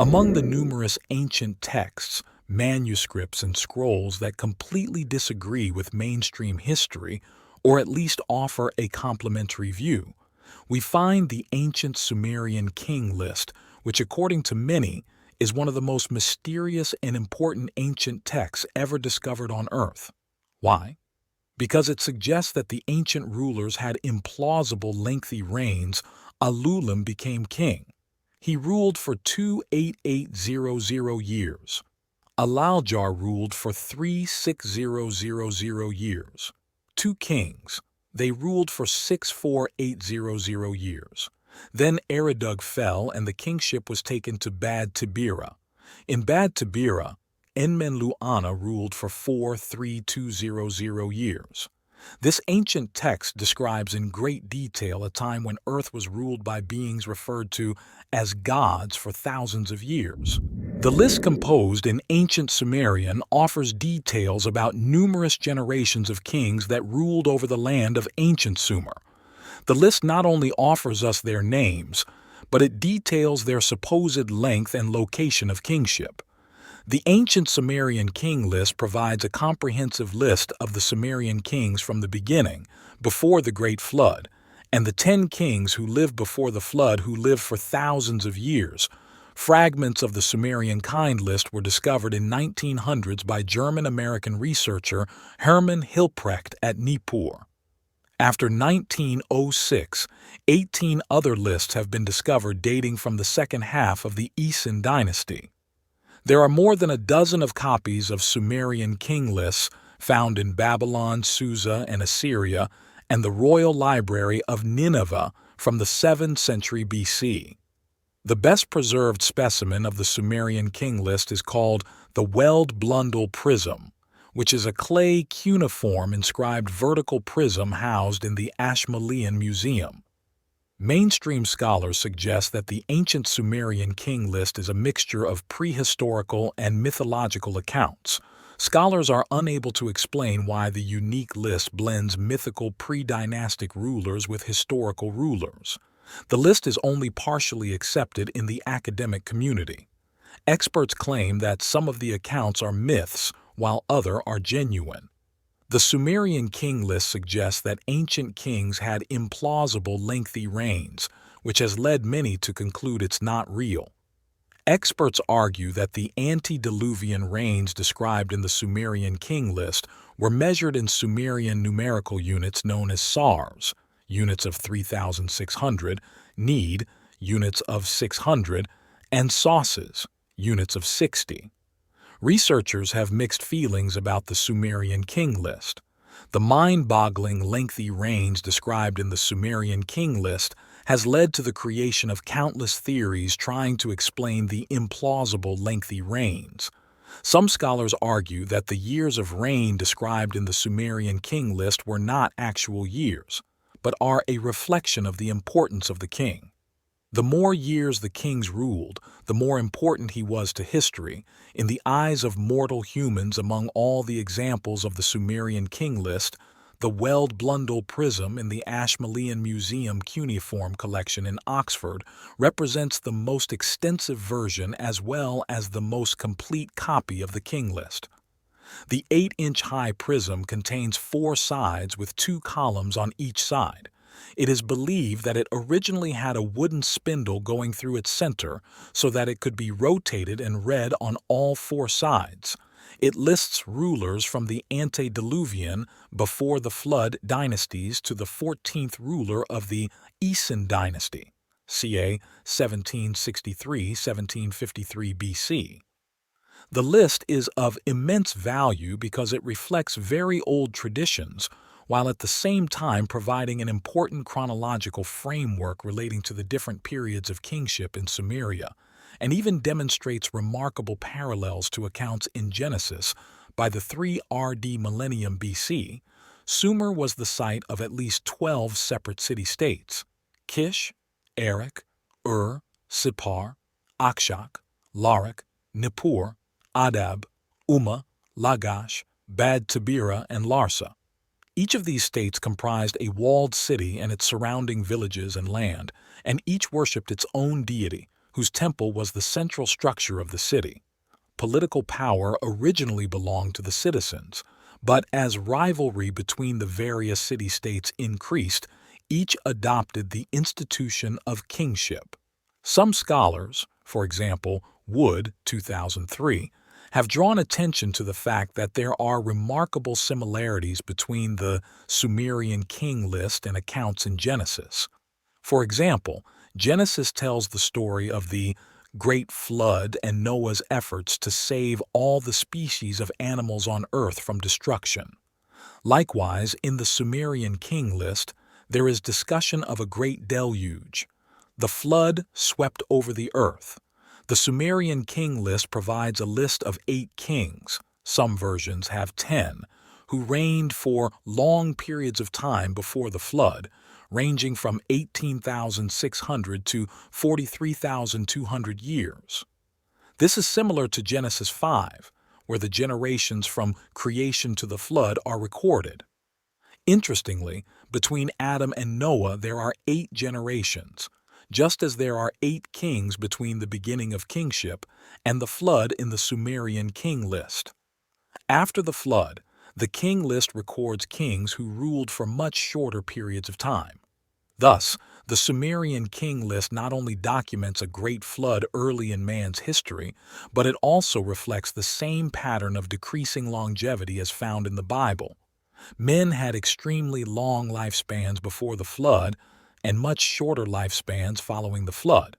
Among the numerous ancient texts, manuscripts, and scrolls that completely disagree with mainstream history, or at least offer a complementary view, we find the ancient Sumerian king list, which according to many is one of the most mysterious and important ancient texts ever discovered on Earth. Why? Because it suggests that the ancient rulers had implausible lengthy reigns. Alulim became king. He ruled for 28800 years. Alaljar ruled for 36000 years. Two kings. They ruled for 64800 years. Then Eridug fell and the kingship was taken to Bad-tibira. In Bad-tibira, En-men-dur-ana ruled for 43200 years. This ancient text describes in great detail a time when Earth was ruled by beings referred to as gods for thousands of years. The list composed in ancient Sumerian offers details about numerous generations of kings that ruled over the land of ancient Sumer. The list not only offers us their names, but it details their supposed length and location of kingship. The ancient Sumerian king list provides a comprehensive list of the Sumerian kings from the beginning, before the Great Flood, and the 10 kings who lived before the flood who lived for thousands of years. Fragments of the Sumerian kind list were discovered in 1900s by German-American researcher Hermann Hilprecht at Nippur. After 1906, 18 other lists have been discovered dating from the second half of the En dynasty. There are more than a dozen of copies of Sumerian king lists found in Babylon, Susa, and Assyria, and the Royal Library of Nineveh from the 7th century BC. The best preserved specimen of the Sumerian king list is called the Weld Blundell Prism, which is a clay cuneiform inscribed vertical prism housed in the Ashmolean Museum. Mainstream scholars suggest that the ancient Sumerian king list is a mixture of prehistorical and mythological accounts. Scholars are unable to explain why the unique list blends mythical pre-dynastic rulers with historical rulers. The list is only partially accepted in the academic community. Experts claim that some of the accounts are myths, while others are genuine. The Sumerian king list suggests that ancient kings had implausible lengthy reigns, which has led many to conclude it's not real. Experts argue that the antediluvian reigns described in the Sumerian king list were measured in Sumerian numerical units known as sars, units of 3,600, need, units of 600, and sauces, units of 60. Researchers have mixed feelings about the Sumerian king list. The mind-boggling lengthy reigns described in the Sumerian king list has led to the creation of countless theories trying to explain the implausible lengthy reigns. Some scholars argue that the years of reign described in the Sumerian king list were not actual years, but are a reflection of the importance of the king. The more years the kings ruled, the more important he was to history. In the eyes of mortal humans, among all the examples of the Sumerian king list, the Weld Blundell Prism in the Ashmolean Museum cuneiform collection in Oxford represents the most extensive version as well as the most complete copy of the king list. The 8-inch high prism contains 4 sides with 2 columns on each side. It is believed that it originally had a wooden spindle going through its center so that it could be rotated and read on all 4 sides. It lists rulers from the antediluvian, before the flood dynasties to the 14th ruler of the En dynasty, ca. 1763–1753 BC. The list is of immense value because it reflects very old traditions, while at the same time providing an important chronological framework relating to the different periods of kingship in Sumeria, and even demonstrates remarkable parallels to accounts in Genesis. By the 3 RD millennium BC, Sumer was the site of at least 12 separate city-states: Kish, Erech, Sipar, Akshak, Larag, Nippur, Adab, Umma, Lagash, Bad-tibira, and Larsa. Each of these states comprised a walled city and its surrounding villages and land, and each worshipped its own deity, whose temple was the central structure of the city. Political power originally belonged to the citizens, but as rivalry between the various city-states increased, each adopted the institution of kingship. Some scholars, for example, Wood, 2003, have drawn attention to the fact that there are remarkable similarities between the Sumerian king list and accounts in Genesis. For example, Genesis tells the story of the Great Flood and Noah's efforts to save all the species of animals on earth from destruction. Likewise, in the Sumerian king list, there is discussion of a great deluge. The flood swept over the earth. The Sumerian king list provides a list of 8 kings, some versions have 10, who reigned for long periods of time before the flood, ranging from 18,600 to 43,200 years. This is similar to Genesis 5, where the generations from creation to the flood are recorded. Interestingly, between Adam and Noah there are 8 generations, just as there are 8 kings between the beginning of kingship and the flood in the Sumerian king list. After the flood, the king list records kings who ruled for much shorter periods of time. Thus, the Sumerian king list not only documents a great flood early in man's history, but it also reflects the same pattern of decreasing longevity as found in the Bible. Men had extremely long lifespans before the flood and much shorter lifespans following the flood.